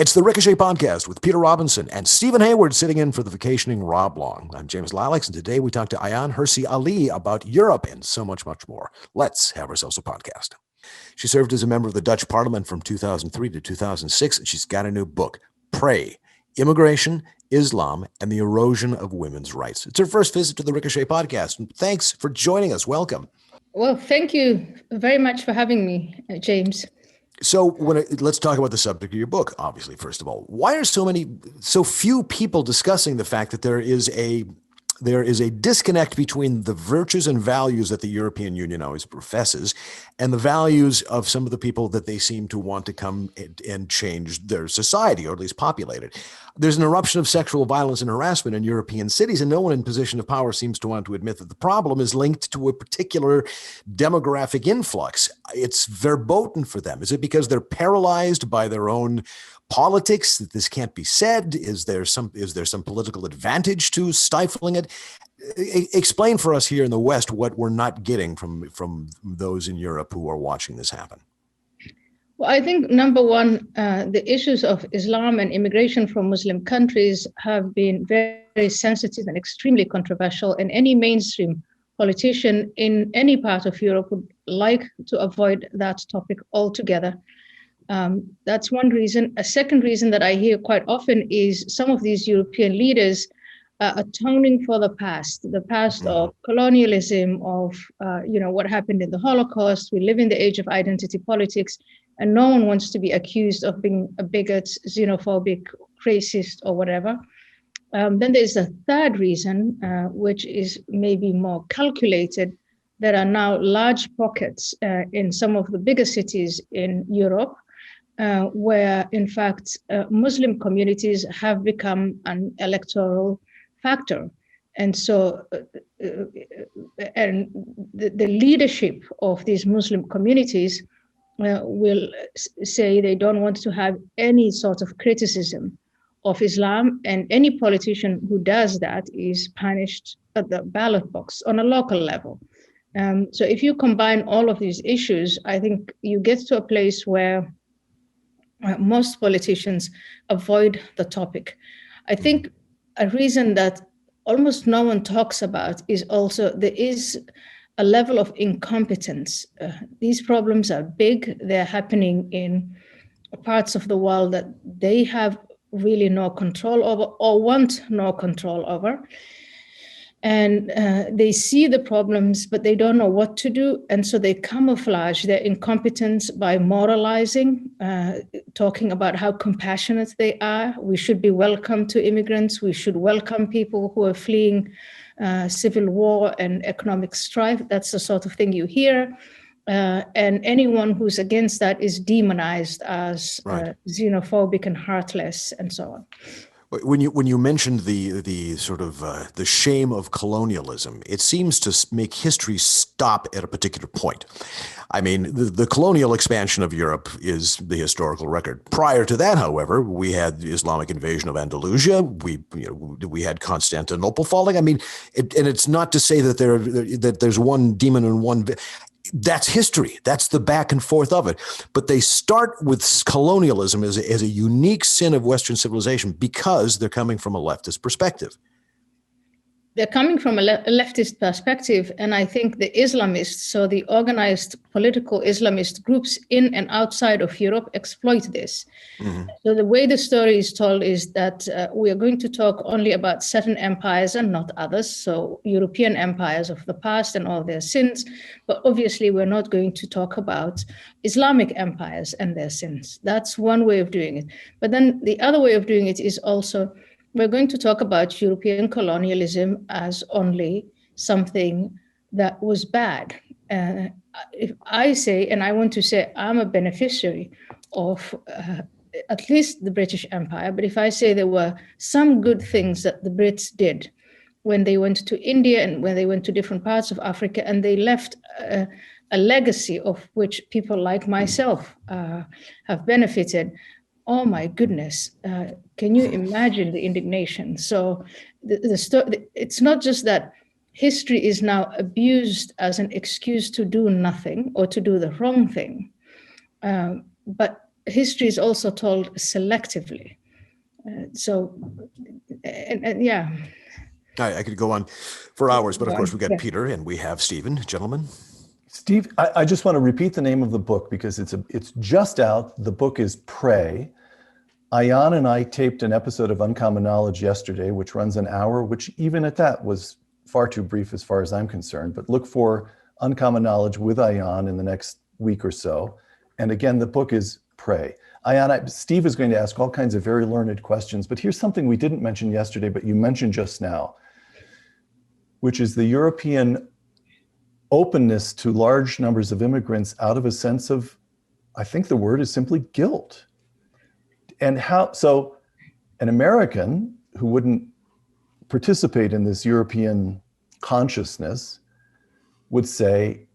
It's the Ricochet Podcast with Peter Robinson and Stephen Hayward sitting in for the vacationing Rob Long. I'm James Lilacs, and today we talk to Ayaan Hirsi Ali about Europe and so much, much more. Let's have ourselves a podcast. She served as a member of the Dutch Parliament from 2003 to 2006, and she's got a new book, Pray, Immigration, Islam, and the Erosion of Women's Rights. It's her first visit to the Ricochet Podcast, and thanks for joining us. Welcome. Well, thank you very much for having me, James. So let's talk about the subject of your book, obviously, first of all. Why are so few people discussing the fact that there is a disconnect between the virtues and values that the European Union always professes and the values of some of the people that they seem to want to come and change their society, or at least populate it? There's an eruption of sexual violence and harassment in European cities, and no one in position of power seems to want to admit that the problem is linked to a particular demographic influx. It's verboten for them. Is it because they're paralyzed by their own politics that this can't be said? Is there some political advantage to stifling it? Explain for us here in the West what we're not getting from those in Europe who are watching this happen. Well, I think, number one, the issues of Islam and immigration from Muslim countries have been very, very sensitive and extremely controversial, and any mainstream politician in any part of Europe would like to avoid that topic altogether. That's one reason. A second reason that I hear quite often is some of these European leaders atoning for the past of colonialism, of what happened in the Holocaust. We live in the age of identity politics, and no one wants to be accused of being a bigot, xenophobic, racist, or whatever. Then there's a third reason, which is maybe more calculated. There are now large pockets in some of the bigger cities in Europe where, in fact, Muslim communities have become an electoral factor. And so the leadership of these Muslim communities will say they don't want to have any sort of criticism of Islam, and any politician who does that is punished at the ballot box on a local level. So if you combine all of these issues, I think you get to a place where most politicians avoid the topic. I think a reason that almost no one talks about is also there is a level of incompetence. These problems are big. They're happening in parts of the world that they have really no control over or want no control over. And they see the problems, but they don't know what to do. And so they camouflage their incompetence by moralizing, talking about how compassionate they are. We should be welcome to immigrants. We should welcome people who are fleeing civil war and economic strife. That's the sort of thing you hear. And anyone who's against that is demonized as xenophobic and heartless and so on. When you mentioned the sort of the shame of colonialism, it seems to make history stop at a particular point. I mean, the colonial expansion of Europe is the historical record. Prior to that, however, we had the Islamic invasion of Andalusia. We had Constantinople falling. I mean, and it's not to say that there's one demon and one. That's history. That's the back and forth of it. But they start with colonialism as a unique sin of Western civilization because they're coming from a leftist perspective. They're coming from a leftist perspective, and I think the Islamists, so the organized political Islamist groups in and outside of Europe, exploit this. Mm-hmm. So the way the story is told is that we are going to talk only about certain empires and not others, so European empires of the past and all their sins, but obviously we're not going to talk about Islamic empires and their sins. That's one way of doing it. But then the other way of doing it is also we're going to talk about European colonialism as only something that was bad. If I say, and I want to say I'm a beneficiary of at least the British Empire, but if I say there were some good things that the Brits did when they went to India and when they went to different parts of Africa, and they left a legacy of which people like myself have benefited, oh my goodness, can you imagine the indignation? So it's not just that history is now abused as an excuse to do nothing or to do the wrong thing, but history is also told selectively. Yeah. I could go on for hours, but of course we've got Peter and we have Stephen. Gentlemen. Steve, I just want to repeat the name of the book because it's just out. The book is Pray. Ayaan and I taped an episode of Uncommon Knowledge yesterday, which runs an hour, which even at that was far too brief as far as I'm concerned. But look for Uncommon Knowledge with Ayaan in the next week or so. And again, the book is Pray. Ayaan, Steve is going to ask all kinds of very learned questions, but here's something we didn't mention yesterday, but you mentioned just now, which is the European openness to large numbers of immigrants out of a sense of, I think the word is simply guilt. And so an American who wouldn't participate in this European consciousness would say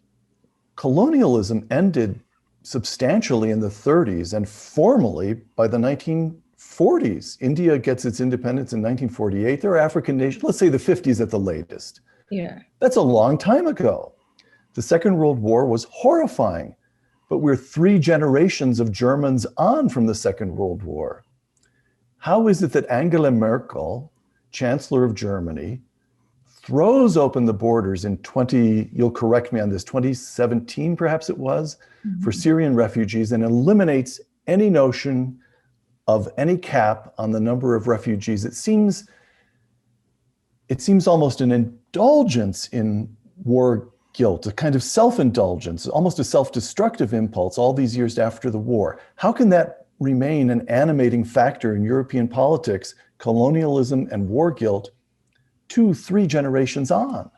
colonialism ended substantially in the 30s and formally by the 1940s. India gets its independence in 1948. There are African nations, let's say the 50s at the latest. Yeah. That's a long time ago. The Second World War was horrifying, but we're 3 generations of Germans on from the Second World War. How is it that Angela Merkel, Chancellor of Germany, throws open the borders in you'll correct me on this, 2017 perhaps it was, for Syrian refugees and eliminates any notion of any cap on the number of refugees? It seems almost an indulgence in war guilt, a kind of self-indulgence, almost a self-destructive impulse all these years after the war. How can that remain an animating factor in European politics, colonialism and war guilt, 2-3 generations on?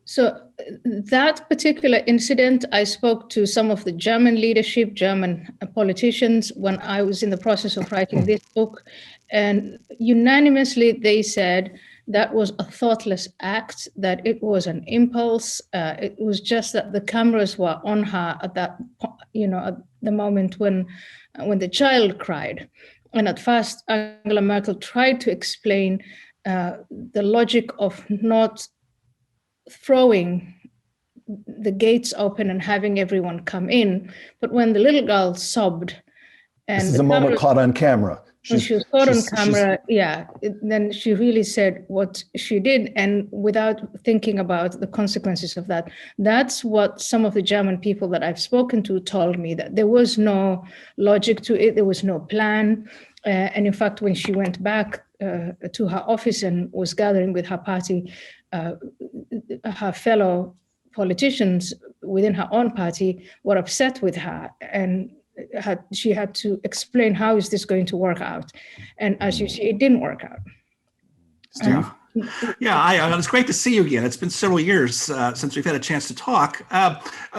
So that particular incident, I spoke to some of the German leadership, German politicians, when I was in the process of writing this book, and unanimously they said that was a thoughtless act, that it was an impulse. It was just that the cameras were on her at that, at the moment when the child cried. And at first, Angela Merkel tried to explain the logic of not throwing the gates open and having everyone come in. But when the little girl sobbed, and this is a moment caught on camera. She was caught on camera, then she really said what she did, and without thinking about the consequences of that. That's what some of the German people that I've spoken to told me, that there was no logic to it, there was no plan. And in fact, when she went back to her office and was gathering with her party, her fellow politicians within her own party were upset with her, and she had to explain how is this going to work out. And as you see, it didn't work out. Steve? It's great to see you again. It's been several years since we've had a chance to talk.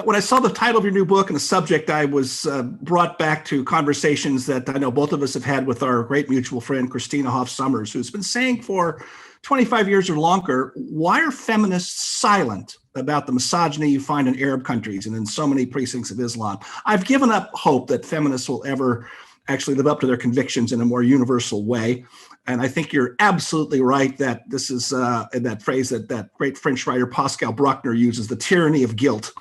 When I saw the title of your new book and the subject, I was brought back to conversations that I know both of us have had with our great mutual friend, Christina Hoff Sommers, who's been saying for 25 years or longer, why are feminists silent about the misogyny you find in Arab countries and in so many precincts of Islam? I've given up hope that feminists will ever actually live up to their convictions in a more universal way. And I think you're absolutely right that this is that phrase that great French writer Pascal Bruckner uses, the tyranny of guilt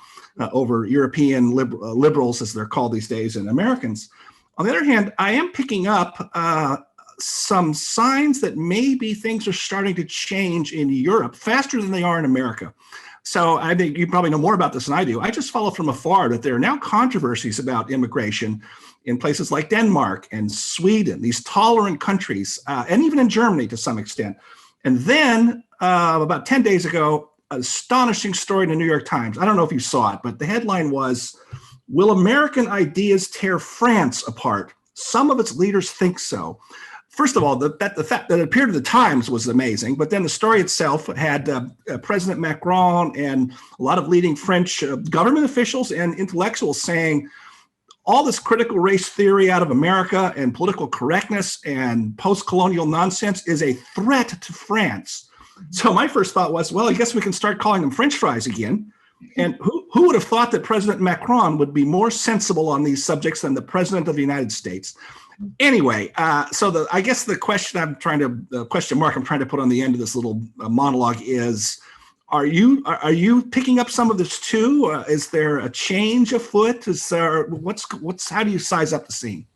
over European liberals, as they're called these days, and Americans. On the other hand, I am picking up some signs that maybe things are starting to change in Europe faster than they are in America. So I think you probably know more about this than I do. I just follow from afar that there are now controversies about immigration in places like Denmark and Sweden, these tolerant countries, and even in Germany to some extent. And then about 10 days ago, an astonishing story in the New York Times. I don't know if you saw it, but the headline was, "Will American ideas tear France apart? Some of its leaders think so." First of all, the fact that it appeared in the Times was amazing, but then the story itself had President Macron and a lot of leading French government officials and intellectuals saying all this critical race theory out of America and political correctness and post-colonial nonsense is a threat to France. So my first thought was, well, I guess we can start calling them French fries again. And who would have thought that President Macron would be more sensible on these subjects than the President of the United States? Anyway, I guess the question mark I'm trying to put on the end of this little monologue is, Are you picking up some of this too? Is there a change afoot? Is there how do you size up the scene?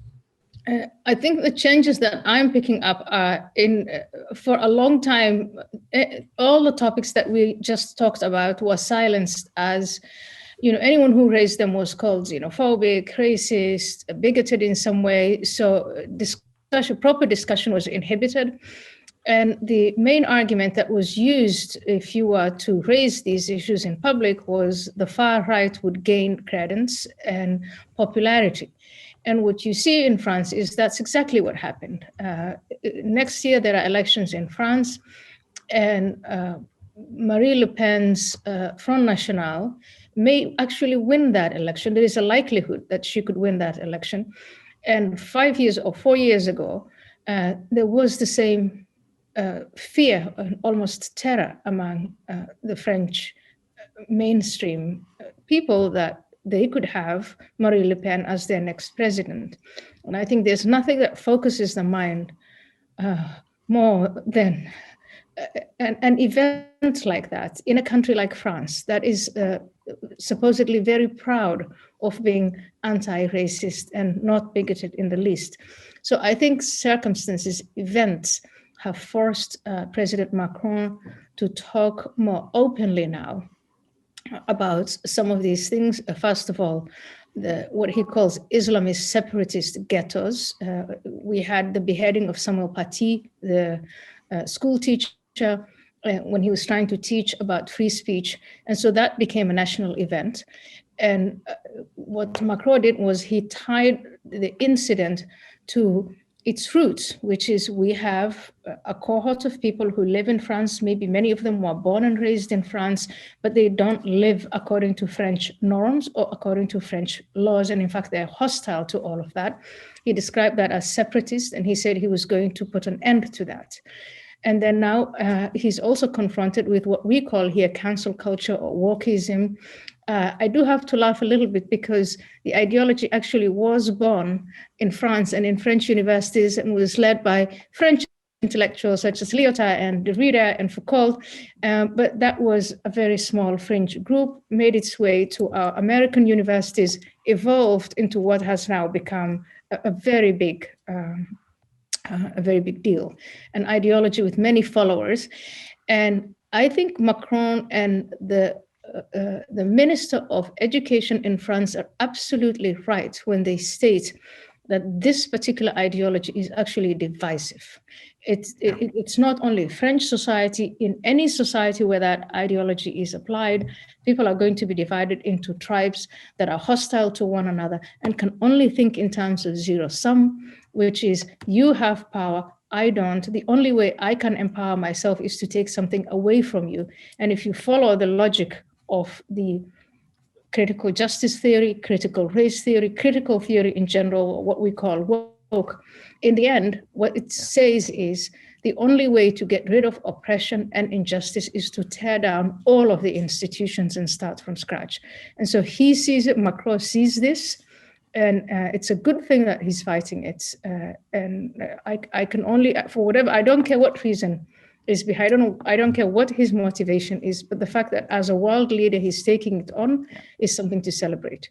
I think the changes that I'm picking up are for a long time, all the topics that we just talked about were silenced as, anyone who raised them was called xenophobic, racist, bigoted in some way. So proper discussion was inhibited. And the main argument that was used if you were to raise these issues in public was the far right would gain credence and popularity. And what you see in France is that's exactly what happened. Next year, there are elections in France, and Marine Le Pen's Front National may actually win that election. There is a likelihood that she could win that election. And 5 years or 4 years ago, there was the same fear and almost terror among the French mainstream people that they could have Marine Le Pen as their next president. And I think there's nothing that focuses the mind more than an event like that in a country like France that is supposedly very proud of being anti-racist and not bigoted in the least. So I think circumstances, events have forced President Macron to talk more openly now about some of these things. First of all, what he calls Islamist separatist ghettos. We had the beheading of Samuel Paty, the school teacher, when he was trying to teach about free speech. And so that became a national event. And what Macron did was he tied the incident to its roots, which is we have a cohort of people who live in France. Maybe many of them were born and raised in France, but they don't live according to French norms or according to French laws. And in fact, they're hostile to all of that. He described that as separatist, and he said he was going to put an end to that. And then now he's also confronted with what we call here cancel culture or wokeism. I do have to laugh a little bit because the ideology actually was born in France and in French universities and was led by French intellectuals such as Lyotard and Derrida and Foucault. But that was a very small fringe group, made its way to our American universities, evolved into what has now become a very big deal, an ideology with many followers. And I think Macron and the Minister of Education in France are absolutely right when they state that this particular ideology is actually divisive. It's not only French society, in any society where that ideology is applied, people are going to be divided into tribes that are hostile to one another and can only think in terms of zero sum, which is you have power, I don't. The only way I can empower myself is to take something away from you. And if you follow the logic of the critical justice theory, critical race theory, critical theory in general, what we call woke, in the end, what it says is the only way to get rid of oppression and injustice is to tear down all of the institutions and start from scratch. And so he sees it, Macron sees this, and it's a good thing that he's fighting it. I can only, for whatever, I don't care what reason is behind, I don't care what his motivation is, but the fact that as a world leader, he's taking it on is something to celebrate.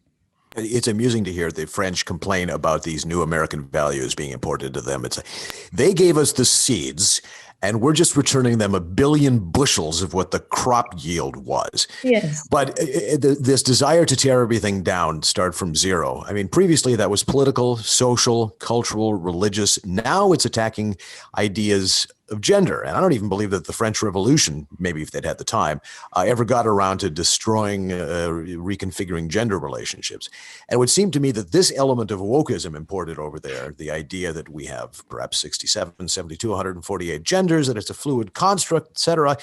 It's amusing to hear the French complain about these new American values being imported to them. It's like, they gave us the seeds and we're just returning them 1 billion bushels of what the crop yield was. Yes. But this desire to tear everything down, start from zero. I mean, previously that was political, social, cultural, religious. Now it's attacking ideas of gender. And I don't even believe that the French Revolution, maybe if they'd had the time, ever got around to destroying, reconfiguring gender relationships. And it would seem to me that this element of wokeism imported over there, the idea that we have perhaps 67, 72, 148 genders, that it's a fluid construct, et cetera,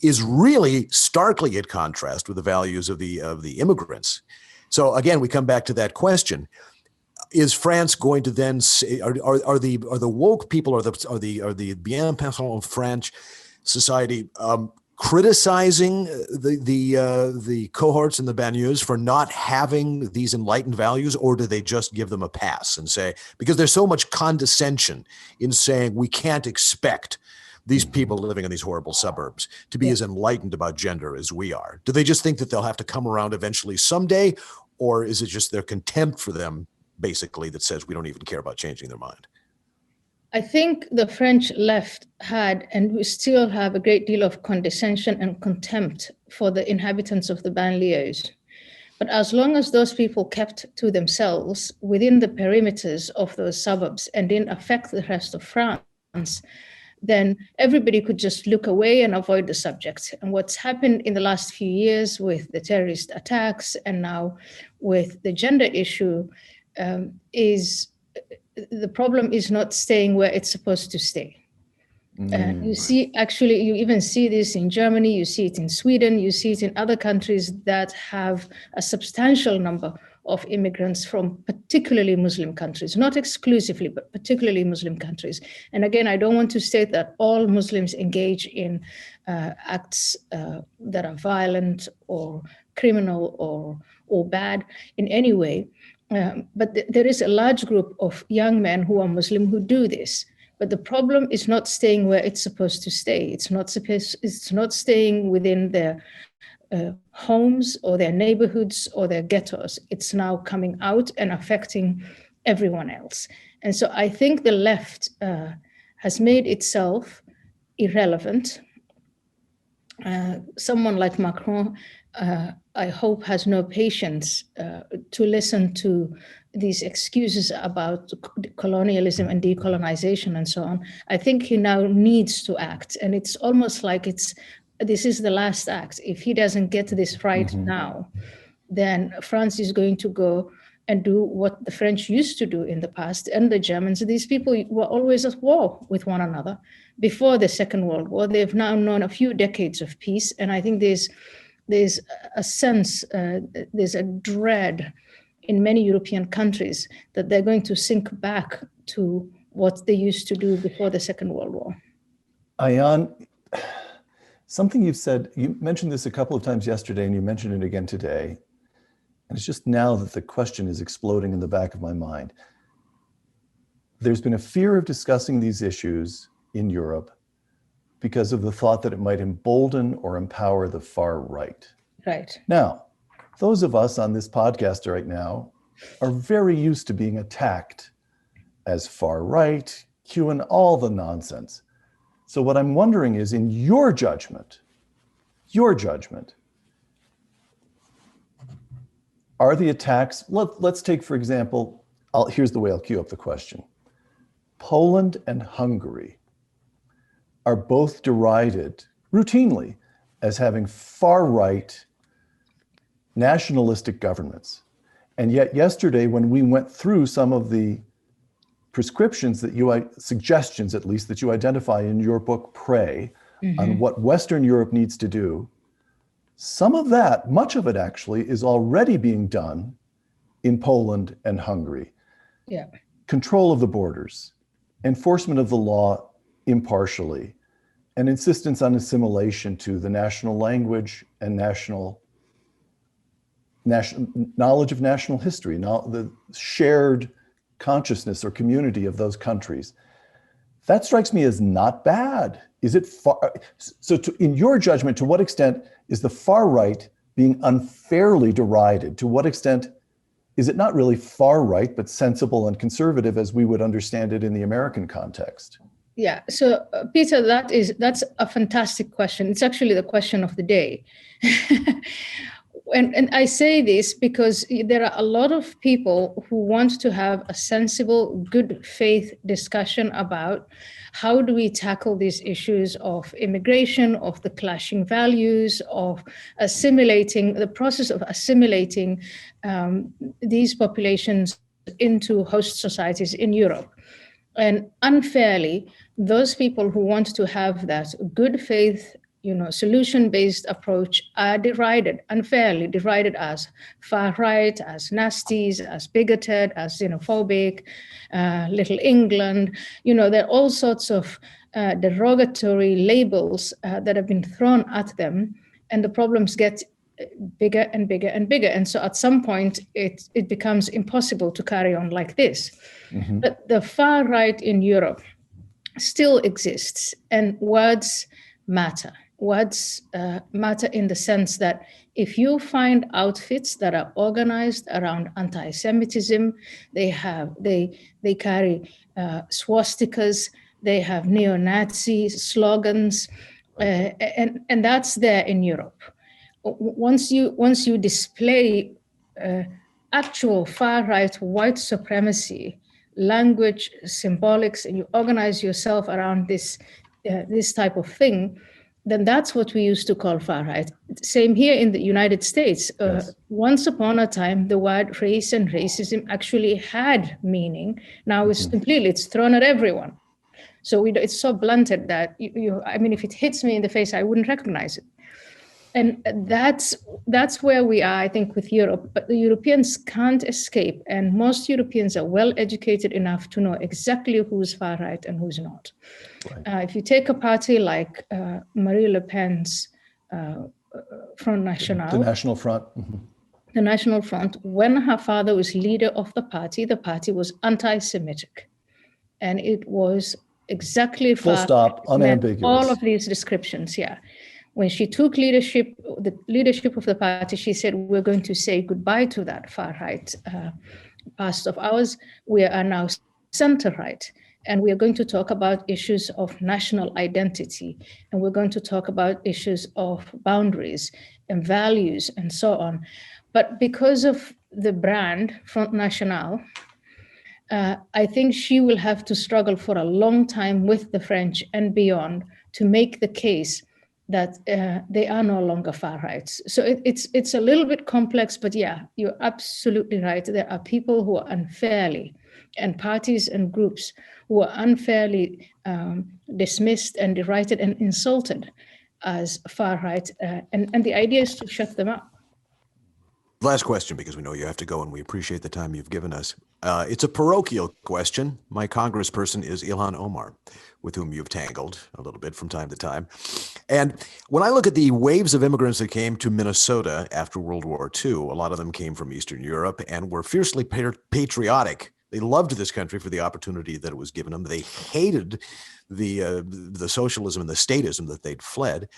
is really starkly at contrast with the values of the immigrants. So again, we come back to that question. Is France going to then say, are the woke people, are the bien pensant of French society criticizing the cohorts and the banlieues for not having these enlightened values, or do they just give them a pass and say, because there's so much condescension in saying we can't expect these people living in these horrible suburbs to be as enlightened about gender as we are? Do they just think that they'll have to come around eventually someday? Or is it just their contempt for them, basically, that says we don't even care about changing their mind? I think the French left had, and we still have, a great deal of condescension and contempt for the inhabitants of the banlieues. But as long as those people kept to themselves within the perimeters of those suburbs and didn't affect the rest of France, then everybody could just look away and avoid the subject. And what's happened in the last few years with the terrorist attacks and now with the gender issue is the problem is not staying where it's supposed to stay. You see, actually, you even see this in Germany, you see it in Sweden, you see it in other countries that have a substantial number of immigrants from particularly Muslim countries, not exclusively, but particularly Muslim countries. And again, I don't want to state that all Muslims engage in acts that are violent or criminal or bad in any way. But there is a large group of young men who are Muslim who do this. But the problem is not staying where it's supposed to stay. It's not staying within their homes or their neighborhoods or their ghettos. It's now coming out and affecting everyone else. And so I think the left has made itself irrelevant. Someone like Macron, I hope, has no patience to listen to these excuses about colonialism and decolonization and so on. I think he now needs to act. And it's almost like this is the last act. If he doesn't get this right now, then France is going to go and do what the French used to do in the past, and the Germans. These people were always at war with one another before the Second World War. They've now known a few decades of peace. And I think there's a sense, there's a dread in many European countries that they're going to sink back to what they used to do before the Second World War. Ayaan, something you've said, you mentioned this a couple of times yesterday and you mentioned it again today. And it's just now that the question is exploding in the back of my mind. There's been a fear of discussing these issues in Europe because of the thought that it might embolden or empower the far right. Right. Now, those of us on this podcast right now are very used to being attacked as far right, QAnon, all the nonsense. So what I'm wondering is, in your judgment, are the attacks, let's take, for example, here's the way I'll cue up the question. Poland and Hungary are both derided routinely as having far-right nationalistic governments. And yet yesterday, when we went through some of the prescriptions suggestions at least, that you identify in your book, Pray, on what Western Europe needs to do, some of that, much of it actually, is already being done in Poland and Hungary. Yeah. Control of the borders, enforcement of the law impartially, and insistence on assimilation to the national language and knowledge of national history, now the shared consciousness or community of those countries. That strikes me as not bad. Is it far? So in your judgment, to what extent is the far right being unfairly derided? To what extent is it not really far right, but sensible and conservative as we would understand it in the American context? Yeah, so Peter, that's a fantastic question. It's actually the question of the day. And I say this because there are a lot of people who want to have a sensible, good faith discussion about how do we tackle these issues of immigration, of the clashing values, of the process of assimilating these populations into host societies in Europe. And unfairly, those people who want to have that good faith, solution-based approach are unfairly derided as far right, as nasties, as bigoted, as xenophobic, Little England. There are all sorts of derogatory labels that have been thrown at them, and the problems get bigger and bigger and bigger. And so at some point, it becomes impossible to carry on like this. But the far right in Europe still exists, and words matter. Words matter in the sense that if you find outfits that are organized around anti-Semitism, they carry swastikas, they have neo-Nazi slogans, and that's there in Europe. Once you display actual far-right white supremacy, language, symbolics, and you organize yourself around this type of thing, then that's what we used to call far-right. Same here in the United States. Yes. Once upon a time, the word race and racism actually had meaning. Now it's thrown at everyone. So it's so blunted that if it hits me in the face, I wouldn't recognize it. And that's where we are, I think, with Europe. But the Europeans can't escape. And most Europeans are well educated enough to know exactly who's far right and who's not. Right. If you take a party like Marine Le Pen's Front National. The National Front. Mm-hmm. The National Front, when her father was leader of the party was anti-Semitic. And it was exactly full stop, unambiguous. All of these descriptions, yeah. When she took the leadership of the party, she said, we're going to say goodbye to that far-right past of ours. We are now center-right, and we are going to talk about issues of national identity, and we're going to talk about issues of boundaries and values and so on. But because of the brand, Front National, I think she will have to struggle for a long time with the French and beyond to make the case that they are no longer far right. So it's a little bit complex, but yeah, you're absolutely right. There are people who are unfairly, and parties and groups who are unfairly dismissed and derided and insulted as far right, and the idea is to shut them up. Last question, because we know you have to go and we appreciate the time you've given us. It's a parochial question. My congressperson is Ilhan Omar, with whom you've tangled a little bit from time to time. And when I look at the waves of immigrants that came to Minnesota after World War II, a lot of them came from Eastern Europe and were fiercely patriotic. They loved this country for the opportunity that it was given them. They hated the socialism and the statism that they'd fled.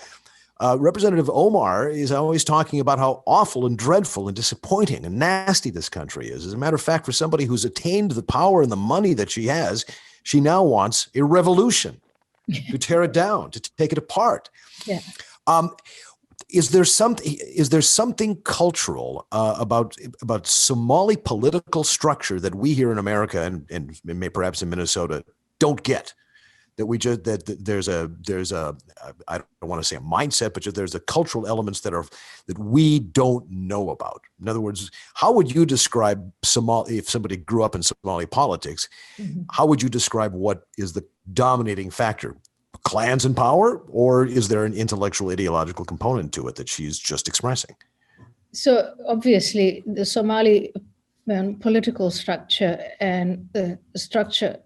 Representative Omar is always talking about how awful and dreadful and disappointing and nasty this country is. As a matter of fact, for somebody who's attained the power and the money that she has, she now wants a revolution to tear it down, to take it apart. Yeah. Is there something cultural about Somali political structure that we here in America and perhaps in Minnesota don't get? That there's a I don't want to say a mindset, but there's the cultural elements that we don't know about. In other words, how would you describe Somali, if somebody grew up in Somali politics, how would you describe what is the dominating factor? Clans in power, or is there an intellectual ideological component to it that she's just expressing? So obviously the Somali political structure and the structure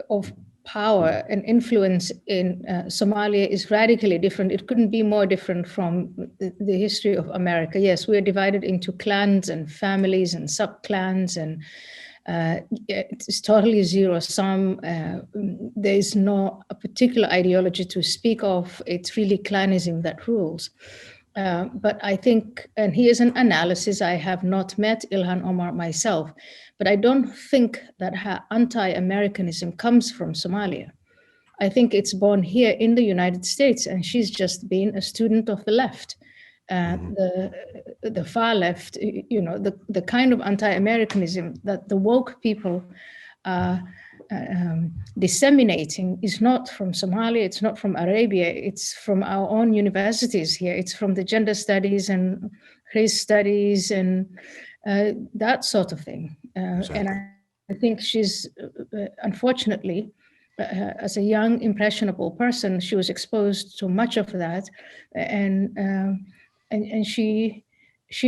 of power and influence in Somalia is radically different. It couldn't be more different from the history of America. Yes, we are divided into clans and families and sub-clans, and it's totally zero-sum. There is no a particular ideology to speak of. It's really clanism that rules. But I think, and here's an analysis, I have not met Ilhan Omar myself, but I don't think that her anti-Americanism comes from Somalia. I think it's born here in the United States, and she's just been a student of the left, the far left, the kind of anti-Americanism that the woke people are disseminating is not from Somalia, it's not from Arabia, it's from our own universities here. It's from the gender studies and race studies and that sort of thing. Exactly. And I think she's, unfortunately, as a young, impressionable person, she was exposed to much of that, and she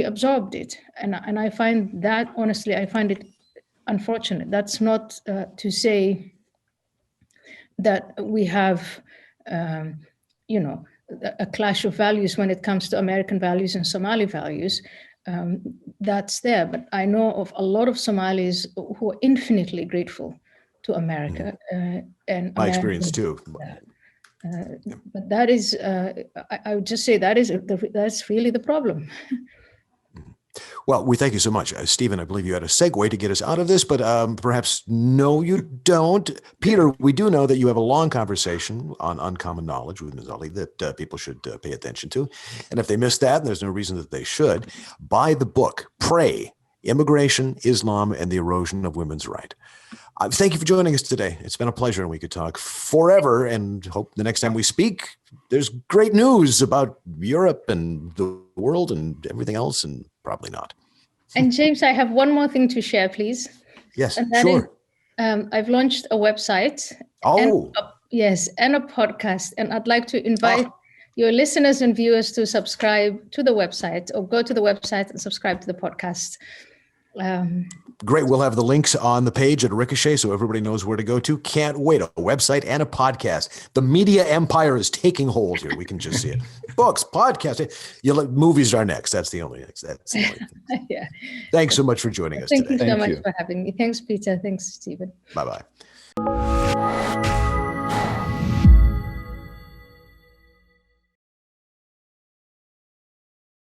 absorbed it. And I find that, honestly, I find it unfortunate. That's not to say that we have, a clash of values when it comes to American values and Somali values. That's there, but I know of a lot of Somalis who are infinitely grateful to to America. And My experience too. But that is, I would just say that's really the problem. Well, we thank you so much. Stephen, I believe you had a segue to get us out of this, but perhaps no, you don't. Peter, we do know that you have a long conversation on uncommon knowledge with Ms. Ali that people should pay attention to. And if they missed that, and there's no reason that they should, buy the book, Pray, Immigration, Islam, and the Erosion of Women's Right. Thank you for joining us today. It's been a pleasure, and we could talk forever, and hope the next time we speak, there's great news about Europe and the world and everything else, and probably not. And James, I have one more thing to share, please. Yes, and that sure. Is, I've launched a website. Oh. And a podcast. And I'd like to invite your listeners and viewers to subscribe to the website, or go to the website and subscribe to the podcast. Great. We'll have the links on the page at Ricochet so everybody knows where to go to. Can't wait. A website and a podcast. The media empire is taking hold here. We can just see it. Books, podcasts. Movies are next. That's the only thing. Yeah. Thanks so much for joining us today. Thank you so much for having me. Thanks, Peter. Thanks, Stephen. Bye-bye.